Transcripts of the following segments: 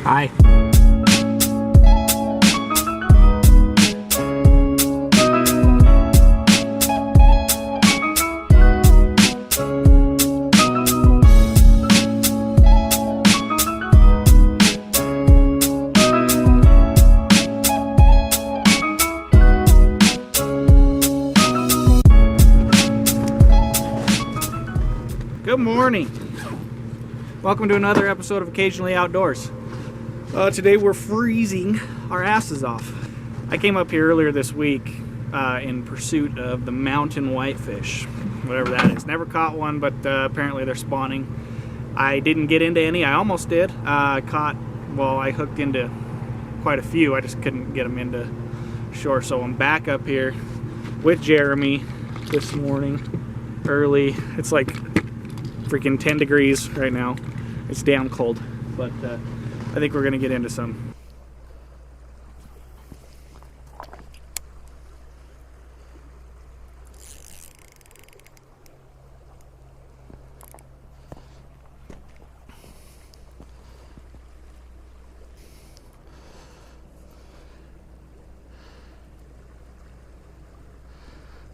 Hi. Good morning. Welcome to another episode of Occasionally Outdoors. Today we're freezing our asses off. I came up here earlier this week in pursuit of the mountain whitefish, whatever that is. Never caught one, but apparently they're spawning. I didn't get into any. I almost did. I hooked into quite a few. I just couldn't get them into shore. So I'm back up here with Jeremy this morning early. It's like freaking 10 degrees right now. It's damn cold, but I think we're gonna get into some.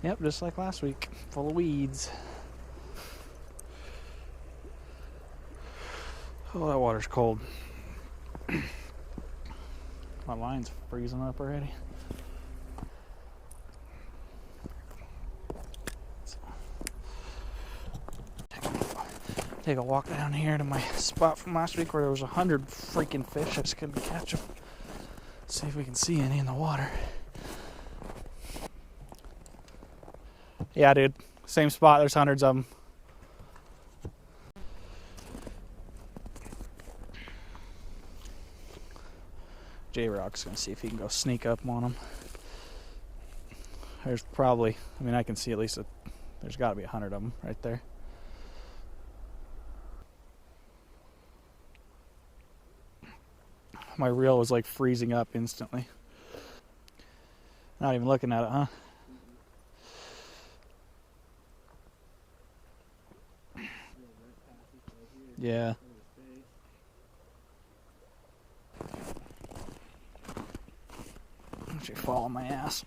Yep, just like last week, full of weeds. Oh, that water's cold. My line's freezing up already. Take a walk down here to my spot from last week where there was 100 freaking fish. I just couldn't catch them. See if we can see any in the water. Yeah, dude. Same spot. There's hundreds of them. J-Rock's gonna see if he can go sneak up on them. There's probably, I can see at least there's got to be 100 of them right there. My reel was like freezing up instantly. Not even looking at it, huh? Yeah. She fall on my ass.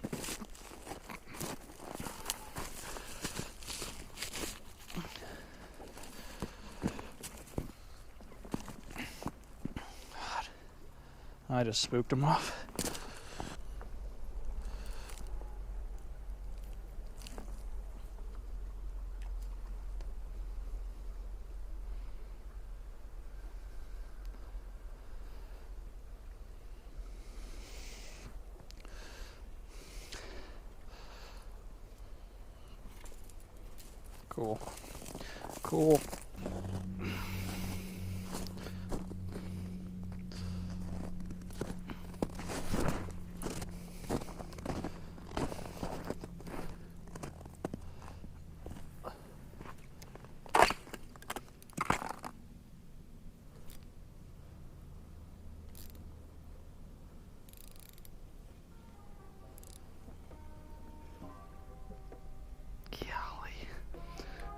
God. I just spooked him off. Cool. Cool.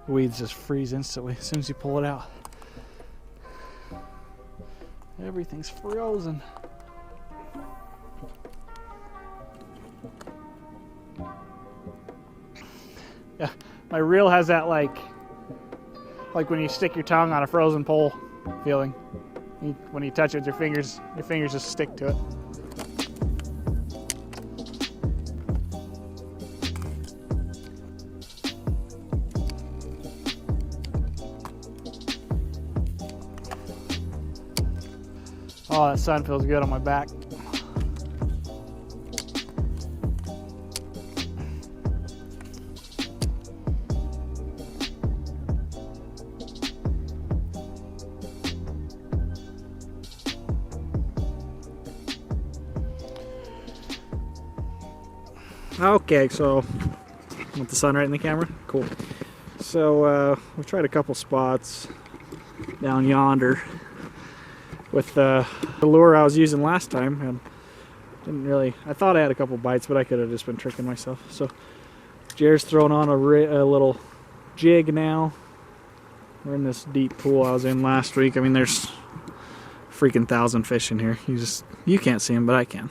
Weeds just freeze instantly as soon as you pull it out. Everything's frozen. Yeah, my reel has that like when you stick your tongue on a frozen pole feeling. When you touch it with your fingers just stick to it. Oh, that sun feels good on my back. Okay, so want the sun right in the camera? Cool. So we've tried a couple spots down yonder with the lure I was using last time, and didn't really, I thought I had a couple bites, but I could have just been tricking myself. So Jared's throwing on a little jig now. We're in this deep pool I was in last week. I mean, there's freaking 1,000 fish in here. You can't see them, but I can.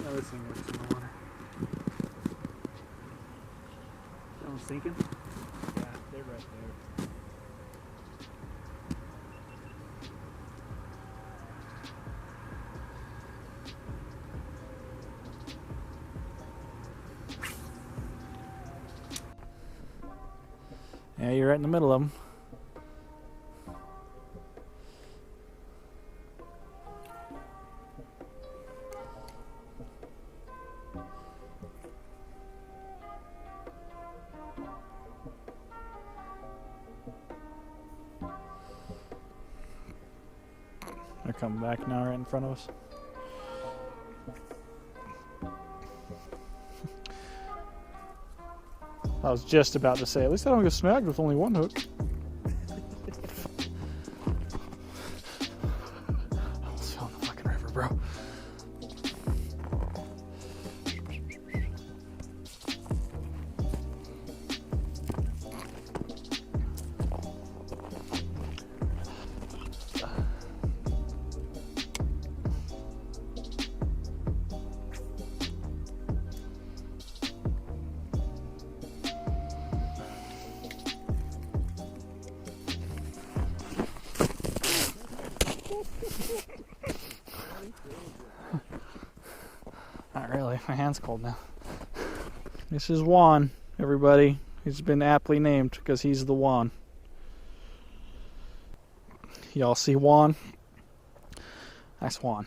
Oh, this thing works in the water. That one's sinking? Yeah, they're right there. Yeah, you're right in the middle of them. They're coming back now right in front of us. I was just about to say, at least I don't get snagged with only one hook. I almost fell in the fucking river, bro. Not really, my hand's cold now. This is Juan, everybody. He's been aptly named because he's the Juan. Y'all see Juan? That's Juan.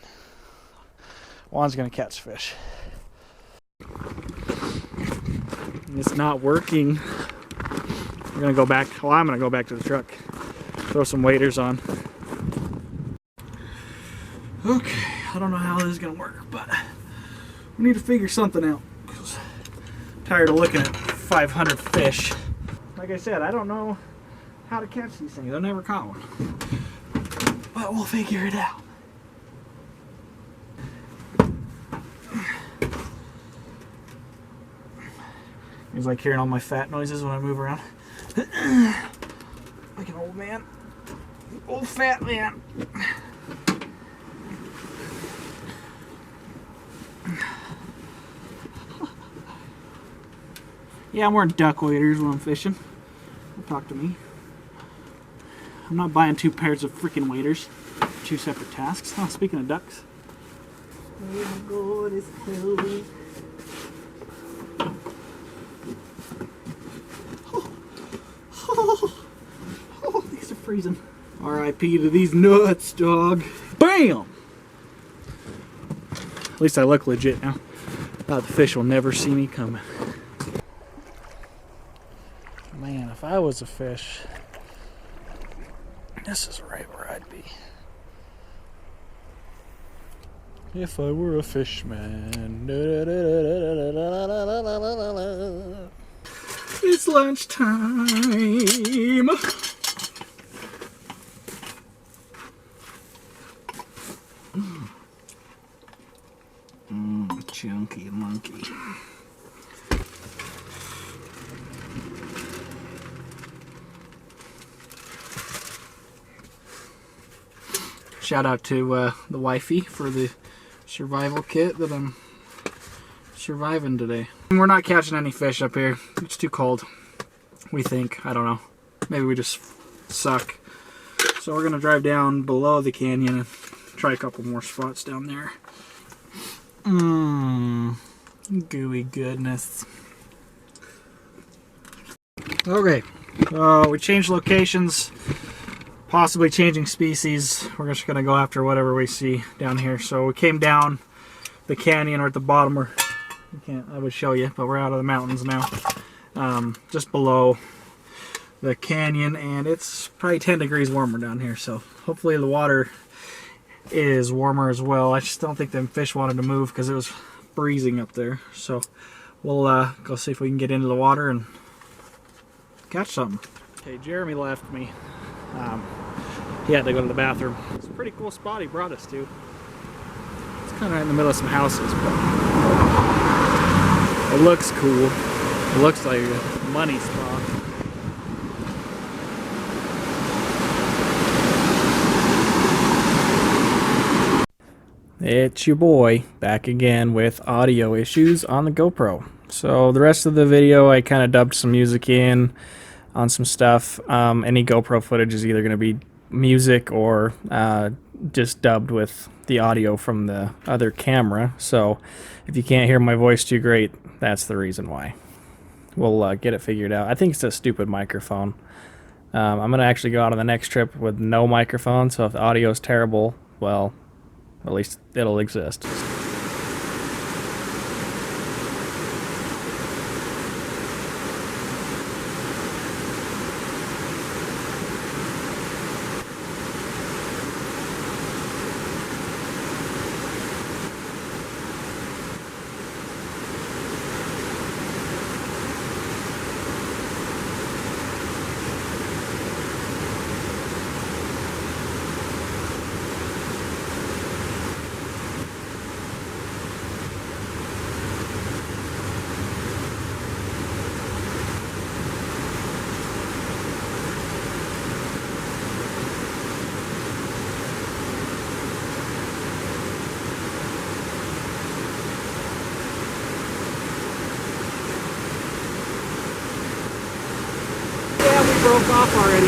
Juan's gonna catch fish. It's not working. We're gonna go back. Well, I'm gonna go back to the truck. Throw some waders on. Okay, I don't know how this is gonna work, but we need to figure something out. I'm tired of looking at 500 fish. Like I said, I don't know how to catch these things. I've never caught one, but we'll figure it out. It's like hearing all my fat noises when I move around. Like an old man. Old fat man. Yeah, I'm wearing duck waders when I'm fishing. Don't talk to me. I'm not buying 2 pairs of freaking waders. 2 separate tasks. Oh, speaking of ducks. Oh my God, it's cold. Oh, these are freezing. R.I.P. to these nuts, dog. Bam! At least I look legit now. The fish will never see me coming. Man, if I was a fish, this is right where I'd be. If I were a fish man. It's lunchtime. Chunky monkey. Shout out to the wifey for the survival kit that I'm surviving today. We're not catching any fish up here. It's too cold. We think. I don't know. Maybe we just suck. So we're gonna drive down below the canyon and try a couple more spots down there. Gooey goodness. Okay. We changed locations. Possibly changing species. We're just gonna go after whatever we see down here. So we came down the canyon, or at the bottom, where I would show you, but we're out of the mountains now. Just below the canyon, and it's probably 10 degrees warmer down here. So hopefully the water is warmer as well. I just don't think them fish wanted to move because it was freezing up there. So we'll go see if we can get into the water and catch something. Okay, Jeremy left me. He had to go to the bathroom. It's a pretty cool spot he brought us to. It's kind of in the middle of some houses, but it looks cool. It looks like a money spot. It's your boy back again with audio issues on the GoPro. So the rest of the video I kind of dubbed some music in on some stuff. Any GoPro footage is either going to be music or just dubbed with the audio from the other camera. So if you can't hear my voice too great, that's the reason why. We'll get it figured out. I think it's a stupid microphone. I'm going to actually go out on the next trip with no microphone, so if the audio is terrible, well, at least it'll exist. Broke off already.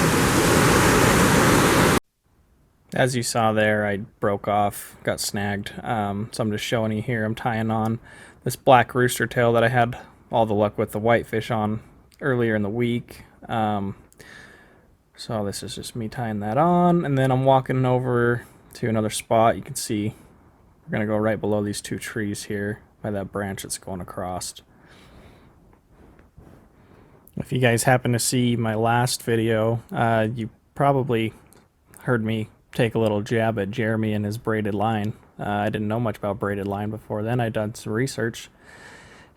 As you saw there, I broke off, got snagged. So I'm just showing you here. I'm tying on this black rooster tail that I had all the luck with the whitefish on earlier in the week. So this is just me tying that on, and then I'm walking over to another spot. You can see we're gonna go right below these two trees here by that branch that's going across. If you guys happen to see my last video, you probably heard me take a little jab at Jeremy and his braided line. I didn't know much about braided line before then. I'd done some research,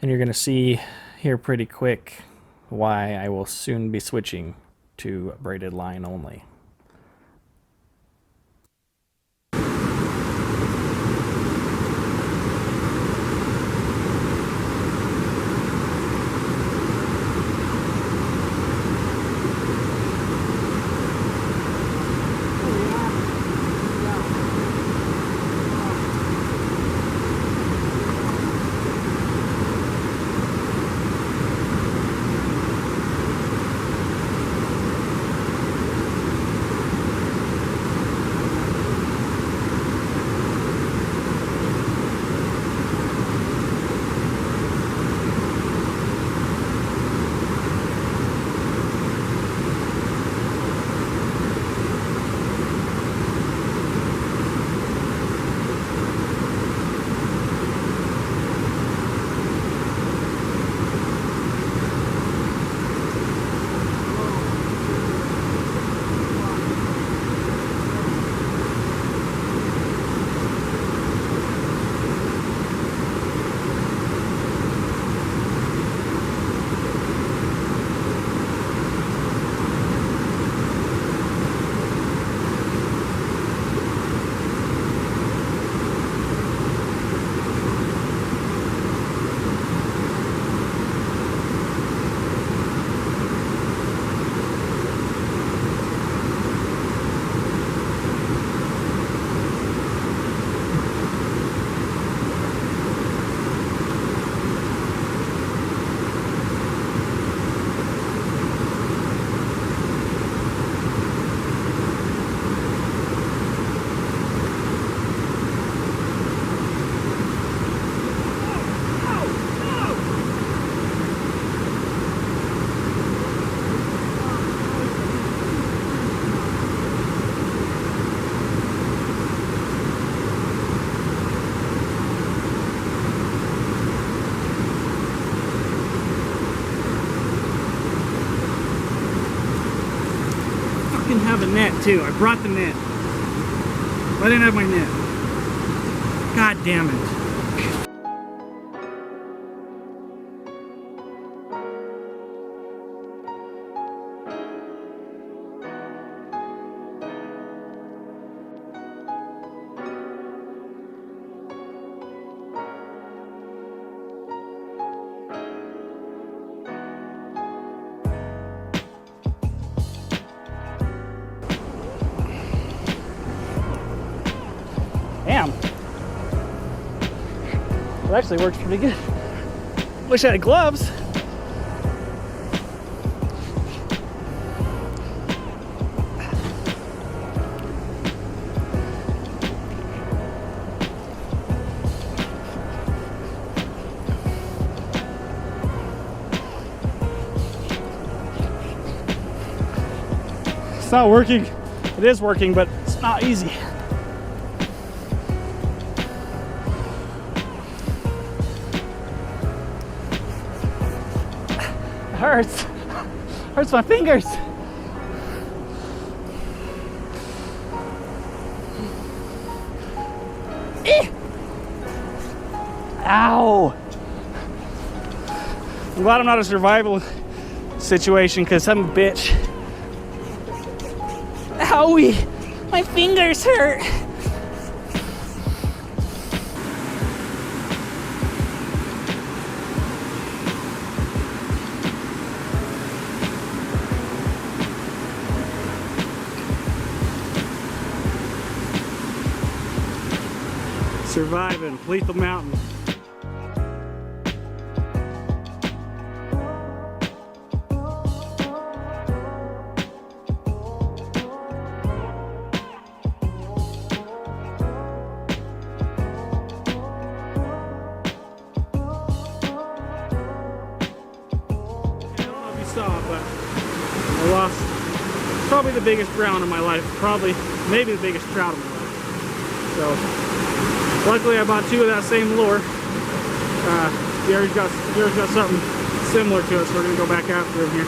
and you're going to see here pretty quick why I will soon be switching to braided line only. Have a net too. I brought the net. I didn't have my net. God damn it. Damn. It actually works pretty good. Wish I had gloves. It's not working. It is working, but it's not easy. It hurts. Hurts my fingers. Ow! I'm glad I'm not a survival situation, because I'm a bitch. Owie! My fingers hurt! Surviving Lethal Mountain. Saw, but I lost probably the biggest brown in my life, maybe the biggest trout in my life. So luckily I bought 2 of that same lure. Gary's got something similar to it, so we're gonna go back after him here.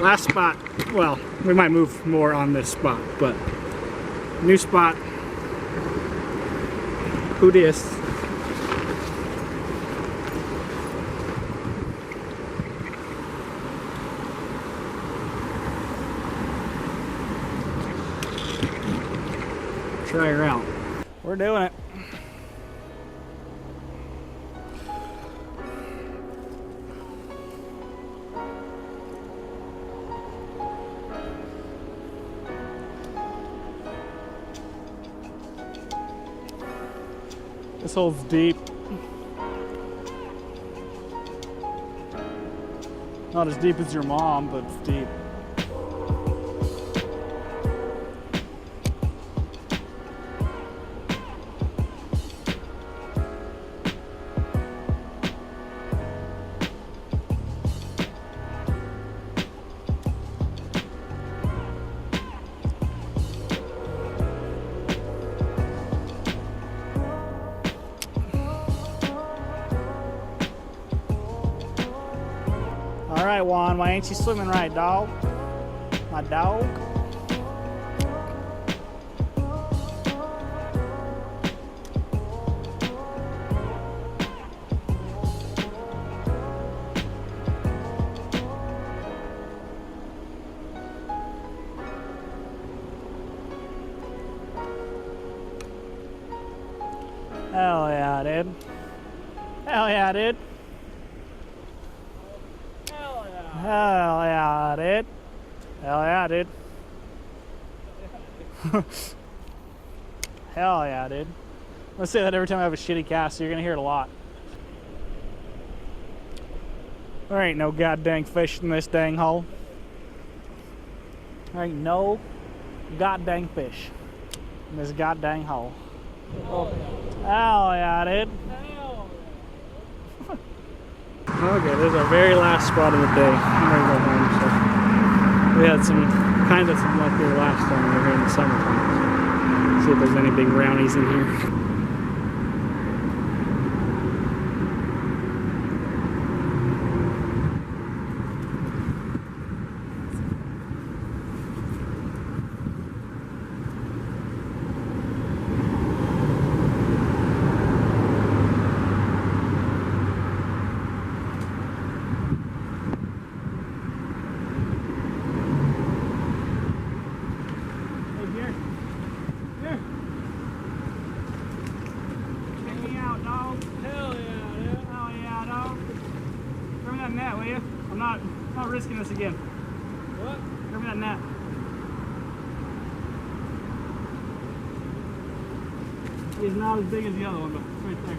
Last spot, well, we might move more on this spot, but new spot. Who dis? Try her out. We're doing it. This hole's deep. Not as deep as your mom, but it's deep. All right, Juan, why ain't you swimming right, dog? My dog. Hell yeah, dude. Hell yeah, dude. Hell yeah, dude. Hell yeah, dude. Hell yeah, dude. Let's say that every time I have a shitty cast, so you're gonna hear it a lot. There ain't no goddamn fish in this dang hole. There ain't no goddamn fish in this goddamn hole. Oh. Hell yeah, dude. Okay, this is our very last spot of the day. I'm ready to go home. So we had some luck here last time we were here in the summertime. See if there's any big brownies in here. not risking this again. What? Grab me that net. He's not as big as the other one, but it's right there.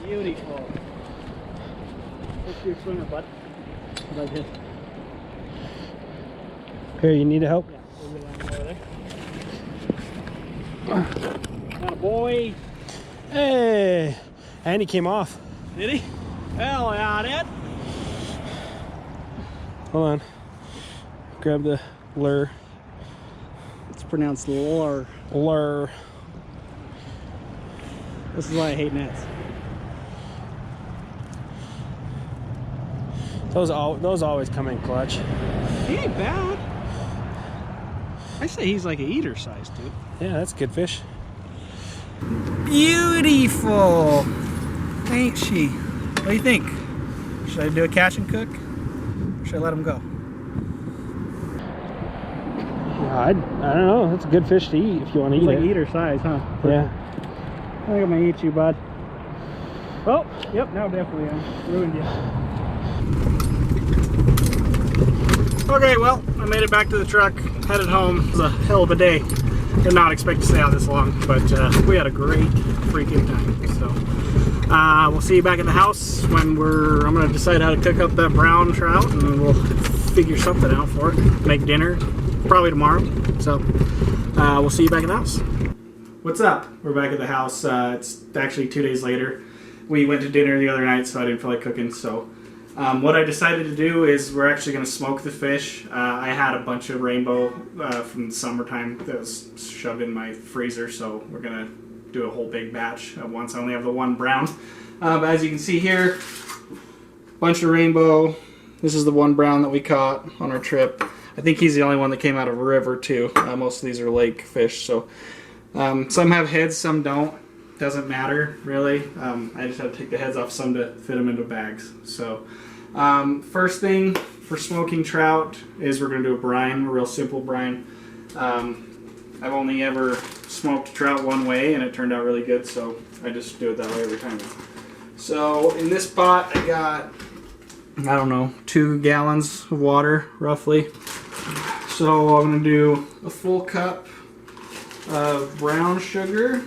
Beautiful. Let's do a swinger, bud. Like this. Here, you need help? Yeah, we'll get that over there. Atta boy. Hey! And he came off. Did he? Hell yeah, Dad. Hold on. Grab the lure. It's pronounced lure. Lure. This is why I hate nets. Those always come in clutch. He ain't bad. I say he's like an eater size, dude. Yeah, that's a good fish. Beautiful, ain't she? What do you think? Should I do a catch and cook? Or should I let him go? I don't know. That's a good fish to eat if you want to eat Like it. eater size, huh? Yeah. I think I'm gonna eat you, bud. Oh, yep, now definitely I ruined you. Okay, well, I made it back to the truck, headed home. It was a hell of a day. Did not expect to stay out this long, but we had a great freaking time. So we'll see you back at the house when I'm gonna decide how to cook up that brown trout, and we'll figure something out for it. Make dinner, probably tomorrow. So we'll see you back at the house. What's up? We're back at the house. It's actually 2 days later. We went to dinner the other night, so I didn't feel like cooking. So what I decided to do is we're actually going to smoke the fish. I had a bunch of rainbow from the summertime that was shoved in my freezer, so we're going to do a whole big batch at once. I only have the one brown. But as you can see here, bunch of rainbow. This is the one brown that we caught on our trip. I think he's the only one that came out of a river too. Most of these are lake fish. So some have heads, some don't. Doesn't matter really. I just had to take the heads off some to fit them into bags. So first thing for smoking trout is we're going to do a brine, a real simple brine. I've only ever smoked trout one way and it turned out really good, so I just do it that way every time. So in this pot I got, I don't know, 2 gallons of water roughly. So I'm going to do a full cup of brown sugar.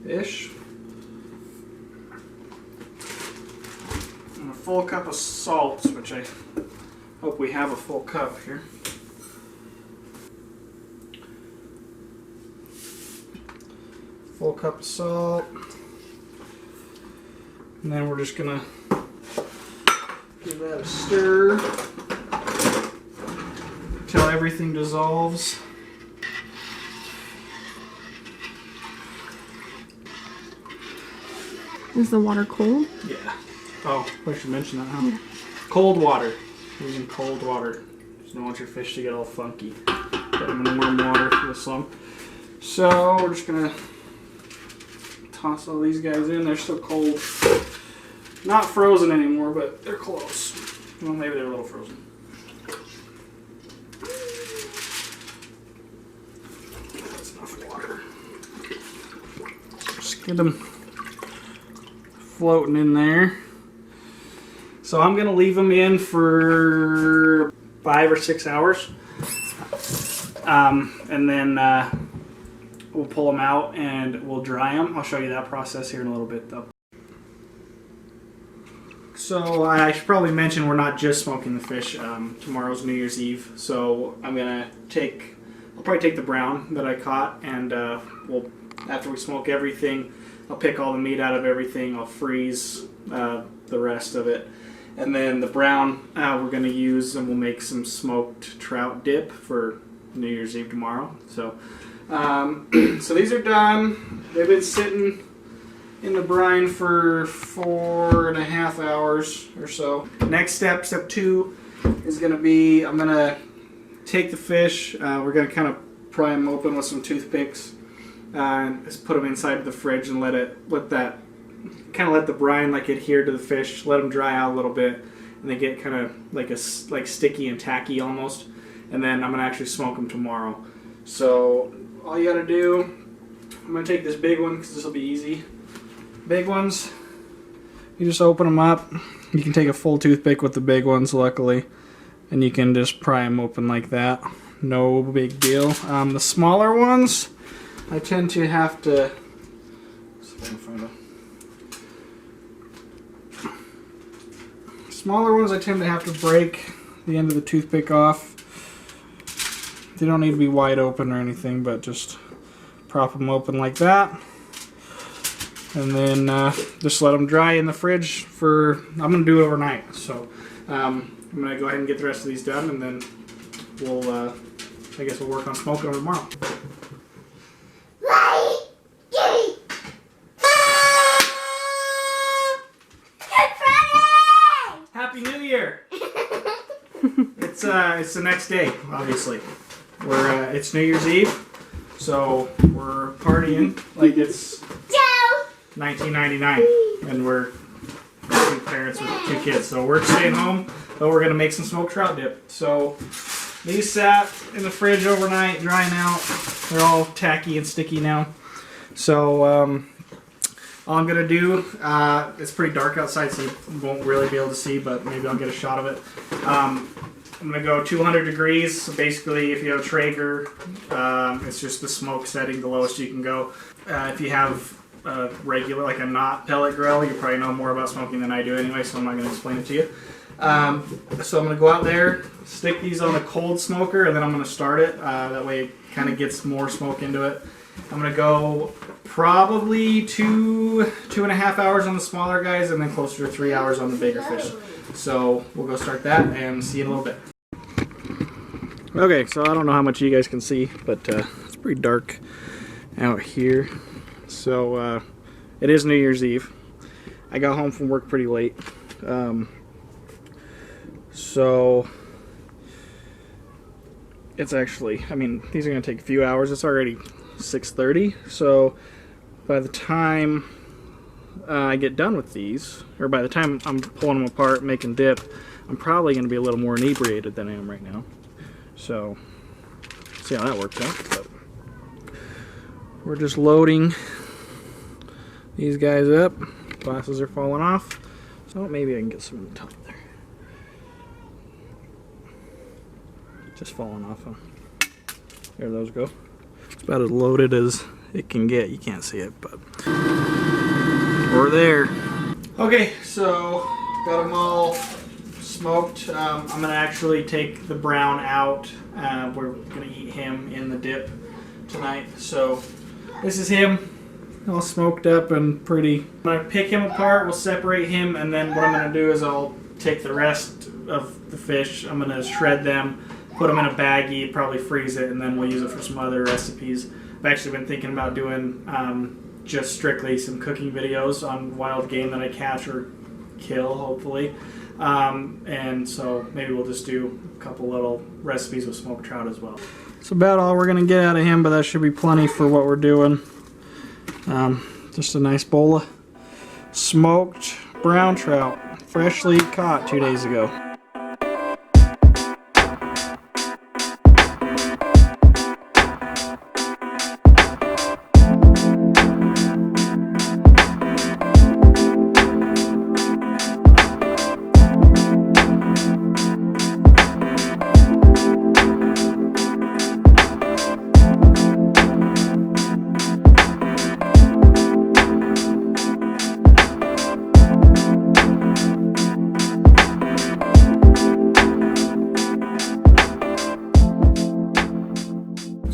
Ish. And a full cup of salt, which I hope we have a full cup here. Full cup of salt. And then we're just gonna give that a stir until everything dissolves. Is the water cold? Yeah. Oh, I should mention that, huh? Yeah. Cold water. Using cold water. Just don't want your fish to get all funky. Put them in warm water for this long. So we're just gonna toss all these guys in. They're still cold. Not frozen anymore, but they're close. Well, maybe they're a little frozen. That's enough water. Just get them floating in there. So I'm gonna leave them in for 5 or 6 hours, and then we'll pull them out and we'll dry them. I'll show you that process here in a little bit though. So I should probably mention we're not just smoking the fish. Tomorrow's New Year's Eve, so I'll probably take the brown that I caught, and after we smoke everything, I'll pick all the meat out of everything. I'll freeze the rest of it. And then the brown we're going to use, and we'll make some smoked trout dip for New Year's Eve tomorrow. So, so these are done. They've been sitting in the brine for 4.5 hours or so. Next step, step 2, is going to be, I'm going to take the fish. We're going to kind of pry them open with some toothpicks. And just put them inside of the fridge and let the brine like adhere to the fish, let them dry out a little bit, and they get kind of like sticky and tacky almost. And then I'm gonna actually smoke them tomorrow. So all you gotta do, I'm gonna take this big one because this will be easy. Big ones, you just open them up. You can take a full toothpick with the big ones, luckily, and you can just pry them open like that. No big deal. The smaller ones, I tend to have to. See if I can find a. Smaller ones, I tend to have to break the end of the toothpick off. They don't need to be wide open or anything, but just prop them open like that. And then just let them dry in the fridge for, I'm going to do it overnight. So I'm going to go ahead and get the rest of these done, and then we'll, I guess we'll work on smoking them tomorrow. Happy New Year! It's the next day, obviously. It's New Year's Eve, so we're partying like it's 1999, and we're two parents with 2 kids. So we're staying home, but we're gonna make some smoked trout dip. So these sat in the fridge overnight, drying out. They're all tacky and sticky now. So all I'm gonna do, it's pretty dark outside, so you won't really be able to see, but maybe I'll get a shot of it. I'm going to go 200 degrees. So basically, if you have a Traeger, it's just the smoke setting, the lowest you can go. If you have a regular, like a not pellet grill, you probably know more about smoking than I do anyway, so I'm not going to explain it to you. So I'm going to go out there, stick these on a cold smoker, and then I'm going to start it. That way it kind of gets more smoke into it. I'm going to go probably 2.5 hours on the smaller guys, and then closer to 3 hours on the bigger fish. So we'll go start that and see you in a little bit. Okay, so I don't know how much you guys can see, but it's pretty dark out here. So it is New Year's Eve. I got home from work pretty late. So it's actually, I mean, these are going to take a few hours. It's already 6:30, so by the time I get done with these, or by the time I'm pulling them apart, making dip, I'm probably going to be a little more inebriated than I am right now. So, see how that works out. But we're just loading these guys up. Glasses are falling off, so maybe I can get some in the top there. Just falling off. There those go. It's about as loaded as it can get. You can't see it, but we're there. Okay, so got them all smoked. I'm gonna actually take the brown out. We're gonna eat him in the dip tonight. So this is him, all smoked up and pretty. I'm gonna pick him apart. We'll separate him, and then what I'm gonna do is I'll take the rest of the fish. I'm gonna shred them, put them in a baggie, probably freeze it, and then we'll use it for some other recipes. I've actually been thinking about doing just strictly some cooking videos on wild game that I catch or kill, hopefully. And so maybe we'll just do a couple little recipes with smoked trout as well. That's about all we're going to get out of him, but that should be plenty for what we're doing. Just a nice bowl of smoked brown trout, freshly caught 2 days ago.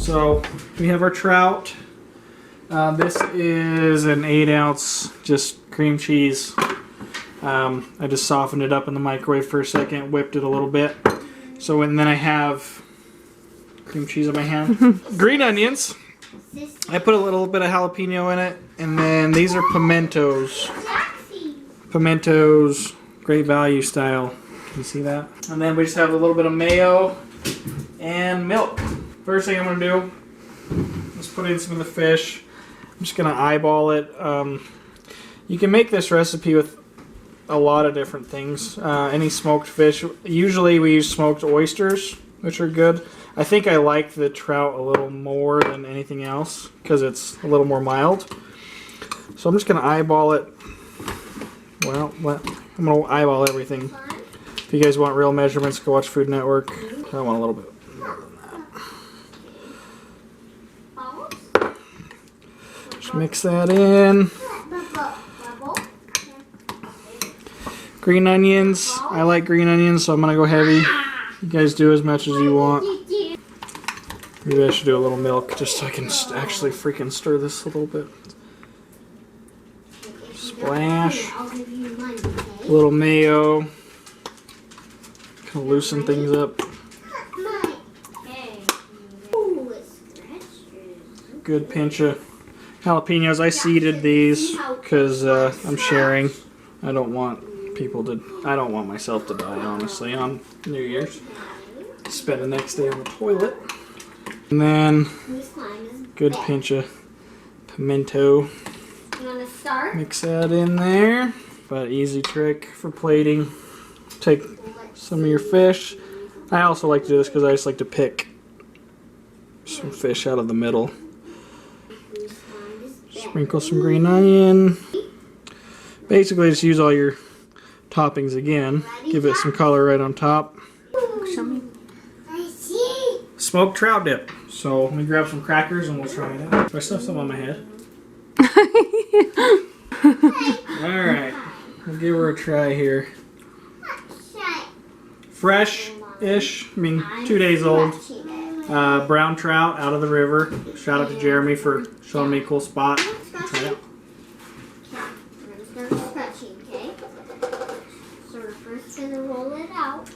So we have our trout. This is an 8-ounce just cream cheese. I just softened it up in the microwave for a second, whipped it a little bit. So and then I have cream cheese on my hand. Green onions. I put a little bit of jalapeno in it, and then these are pimentos. Pimentos, Great Value style. Can you see that? And then we just have a little bit of mayo and milk. First thing I'm going to do is put in some of the fish. I'm just going to eyeball it. You can make this recipe with a lot of different things. Any smoked fish. Usually we use smoked oysters, which are good. I think I like the trout a little more than anything else because it's a little more mild. So I'm just going to eyeball it. Well, I'm going to eyeball everything. If you guys want real measurements, go watch Food Network. I want a little bit more than that. Just mix that in. Green onions. I like green onions, so I'm going to go heavy. You guys do as much as you want. Maybe I should do a little milk just so I can actually freaking stir this a little bit. Splash. A little mayo. Kind of loosen things up. Good pinch of jalapenos. I seeded these because I'm sharing. I don't want myself to die, honestly, on New Year's. Spend the next day on the toilet. And then, good pinch of pimento. Mix that in there. But easy trick for plating. Take some of your fish. I also like to do this because I just like to pick some fish out of the middle. Sprinkle some green onion. Basically, just use all your toppings again. Give it some color right on top. Smoked trout dip. So let me grab some crackers and we'll try it out. Do I still have some on my head? Alright. We'll give her a try here. Fresh-ish. I mean, 2 days old. Brown trout out of the river. Shout out to Jeremy for showing me a cool spot. I'll try it out.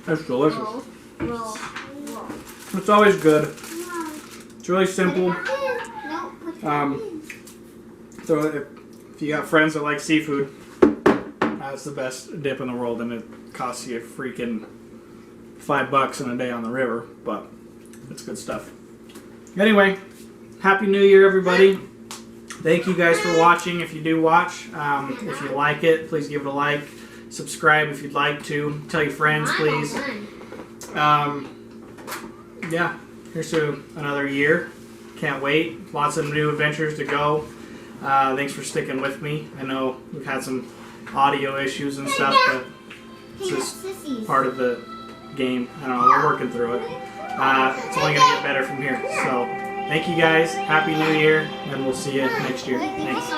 That's delicious. It's always good. It's really simple. So if you got friends that like seafood, that's the best dip in the world, and it costs you a freaking $5 in a day on the river, but it's good stuff. Anyway, Happy New Year, everybody. Thank you guys for watching. If you do watch, if you like it, please give it a like. Subscribe if you'd like to. Tell your friends, please. Yeah, here's to another year. Can't wait. Lots of new adventures to go. Thanks for sticking with me. I know we've had some audio issues and stuff, but it's just part of the game. I don't know, we're working through it. It's only going to get better from here. So, thank you guys. Happy New Year, and we'll see you next year. Thanks.